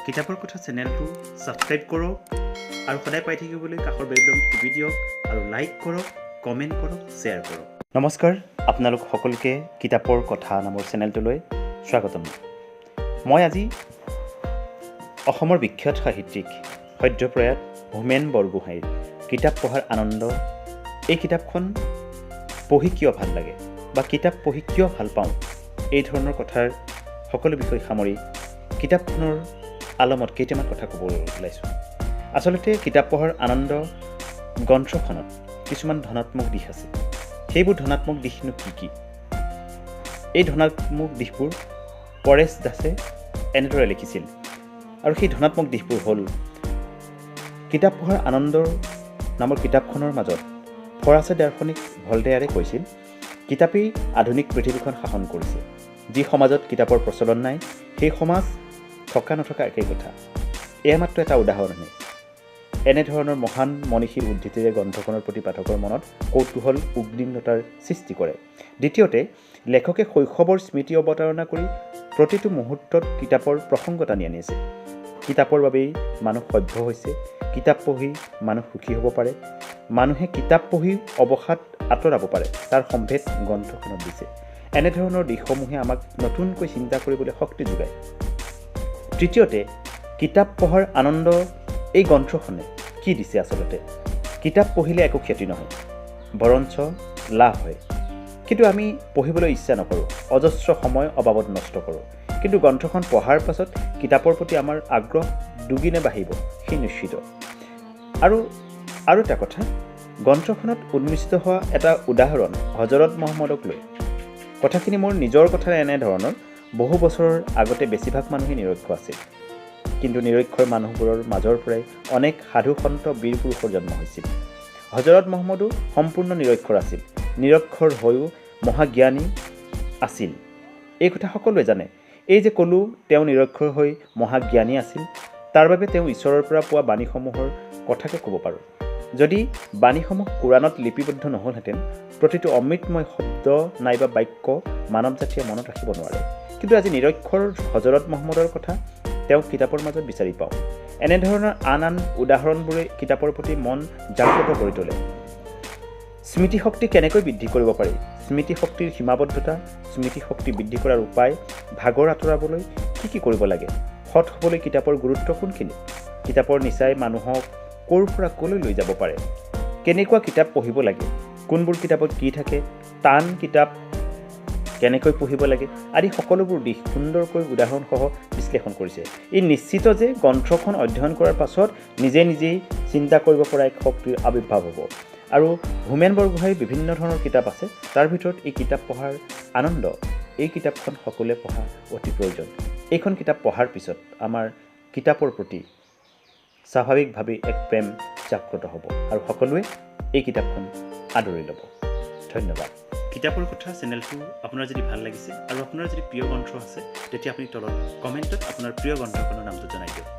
কিতাপৰ কথা চেনেলটো ছাবস্ক্ৰাইব কৰক আৰু সদায় পাই থাকিবলৈ কাষৰ বেল বাটনটো টিপি দিয়ক আৰু লাইক কৰক, কমেণ্ট কৰক, শ্বেয়াৰ কৰক। নমস্কাৰ, আপোনালোক সকলোকে কিতাপৰ কথা নামৰ চেনেলটোলৈ স্বাগতম। মই আজি অসমৰ বিখ্যাত সাহিত্যিক সদ্যপ্ৰয়াত হোমেন বৰগোহাঞিৰ কিতাপ পঢ়াৰ আনন্দ, এই কিতাপখন পঢ়ি কিয় ভাল লাগে বা কিতাপ পঢ়ি কিয় ভাল পাওঁ, এই ধৰণৰ কথাৰ সকলো বিষয় সামৰি কিতাপখনৰ আলমত কেইটামান কথা ক'বলৈ ওলাইছোঁ। আচলতে কিতাপ পঢ়াৰ আনন্দ গ্ৰন্থখনত কিছুমান ধনাত্মক দিশ আছে। সেইবোৰ ধনাত্মক দিশনো কি? এই ধনাত্মক দিশবোৰ পৰেশ দাসে এনেদৰে লিখিছিল, আৰু সেই ধনাত্মক দিশবোৰ হ'ল কিতাপ পঢ়াৰ আনন্দৰ নামৰ কিতাপখনৰ মাজত ফৰাচী দাৰ্শনিক ভলটেয়াৰে কৈছিল, কিতাপেই আধুনিক পৃথিৱীখন শাসন কৰিছে। যি সমাজত কিতাপৰ প্ৰচলন নাই, সেই সমাজ থকা নথকা একেই কথা। এয়া মাত্ৰ এটা উদাহৰণহে। এনেধৰণৰ মহান মনীষীৰ উদ্ধৃতিৰে গ্ৰন্থখনৰ প্ৰতি পাঠকৰ মনত কৌতূহল উদ্বিগ্নতাৰ সৃষ্টি কৰে। দ্বিতীয়তে, লেখকে শৈশৱৰ স্মৃতি অৱতাৰণা কৰি প্ৰতিটো মুহূৰ্তত কিতাপৰ প্ৰসংগ টানি আনিছে। কিতাপৰ বাবেই মানুহ সভ্য হৈছে, কিতাপ পঢ়ি মানুহ সুখী হ'ব পাৰে, মানুহে কিতাপ পঢ়ি অৱসাদ আঁতৰাব পাৰে, তাৰ সম্ভেদ গ্ৰন্থখনত দিছে। এনেধৰণৰ দিশসমূহে আমাক নতুনকৈ চিন্তা কৰিবলৈ শক্তি যোগায়। তৃতীয়তে, কিতাপ পঢ়াৰ আনন্দ এই গ্ৰন্থখনে কি দিছে? আচলতে কিতাপ পঢ়িলে একো ক্ষতি নহয়, বৰঞ্চ লাভ হয়। কিন্তু আমি পঢ়িবলৈ ইচ্ছা নকৰোঁ, অজস্ৰ সময় অবাবত নষ্ট কৰোঁ। কিন্তু গ্ৰন্থখন পঢ়াৰ পাছত কিতাপৰ প্ৰতি আমাৰ আগ্ৰহ দুগুণে বাঢ়িব, সেই নিশ্চিত। আৰু এটা কথা, গ্ৰন্থখনত উন্মোচিত হোৱা এটা উদাহৰণ হজৰত মহম্মদক লৈ। কথাখিনি মোৰ নিজৰ কথা এনেধৰণৰ, বহু বছৰৰ আগতে বেছিভাগ মানুহেই নিৰক্ষ আছিল, কিন্তু নিৰক্ষৰ মানুহবোৰৰ মাজৰ পৰাই অনেক সাধু সন্ত বীৰ পুৰুষৰ জন্ম হৈছিল। হজৰত মহম্মদো সম্পূৰ্ণ নিৰক্ষৰ আছিল, নিৰক্ষৰ হৈও মহাজ্ঞানী আছিল। এই কথা সকলোৱে জানে। এই যে ক'লো তেওঁ নিৰক্ষৰ হৈ মহাজ্ঞানী আছিল, তাৰ বাবে তেওঁ ঈশ্বৰৰ পৰা পোৱা বাণীসমূহৰ কথাকে ক'ব পাৰোঁ। যদি বাণীসমূহ কোৰাণত লিপিবদ্ধ নহ'লহেঁতেন, প্ৰতিটো অমৃতময় শব্দ নাইবা বাক্য মানৱ জাতিয়ে মনত ৰাখিব নোৱাৰে। কিন্তু আজি নিৰক্ষৰ হজৰত মহম্মদৰ কথা তেওঁ কিতাপৰ মাজত বিচাৰি পাওঁ। এনেধৰণৰ আন উদাহৰণবোৰে কিতাপৰ প্ৰতি মন জাগ্ৰত কৰি তোলে। স্মৃতিশক্তি কেনেকৈ বৃদ্ধি কৰিব পাৰি, স্মৃতিশক্তিৰ সীমাবদ্ধতা, স্মৃতিশক্তি বৃদ্ধি কৰাৰ উপায়, ভাগৰ আঁতৰাবলৈ কি কৰিব লাগে, সৎ হ'বলৈ কিতাপৰ গুৰুত্ব কোনখিনি, কিতাপৰ নিচাই মানুহক ক'ৰ পৰা ক'লৈ লৈ যাব পাৰে, কেনেকুৱা কিতাপ পঢ়িব লাগে, কোনবোৰ কিতাপত কি থাকে, টান কিতাপ কেনেকৈ পঢ়িব লাগে আদি সকলোবোৰ দিশ সুন্দৰকৈ উদাহৰণসহ বিশ্লেষণ কৰিছে। ই নিশ্চিত যে গ্ৰন্থখন অধ্যয়ন কৰাৰ পাছত নিজেই চিন্তা কৰিব পৰা এক শক্তিৰ আৱিৰ্ভাৱ হ'ব। আৰু হোমেন বৰগোহাঞিৰ বিভিন্ন ধৰণৰ কিতাপ আছে, তাৰ ভিতৰত এই কিতাপ পঢ়াৰ আনন্দ, এই কিতাপখন সকলোৱে পঢ়া অতি প্ৰয়োজন। এইখন কিতাপ পঢ়াৰ পিছত আমাৰ কিতাপৰ প্ৰতি স্বাভাৱিকভাৱেই এক প্ৰেম জাগ্ৰত হ'ব আৰু সকলোৱে এই কিতাপখন আদৰি ল'ব। ধন্যবাদ। কিতাপৰ কথা চেনেলটো আপোনাৰ যদি ভাল লাগিছে আৰু আপোনাৰ যদি প্ৰিয় গ্ৰন্থ আছে, তেতিয়া আপুনি তলত কমেণ্টত আপোনাৰ প্ৰিয় গ্ৰন্থখনৰ নামটো জনাই দিয়ক।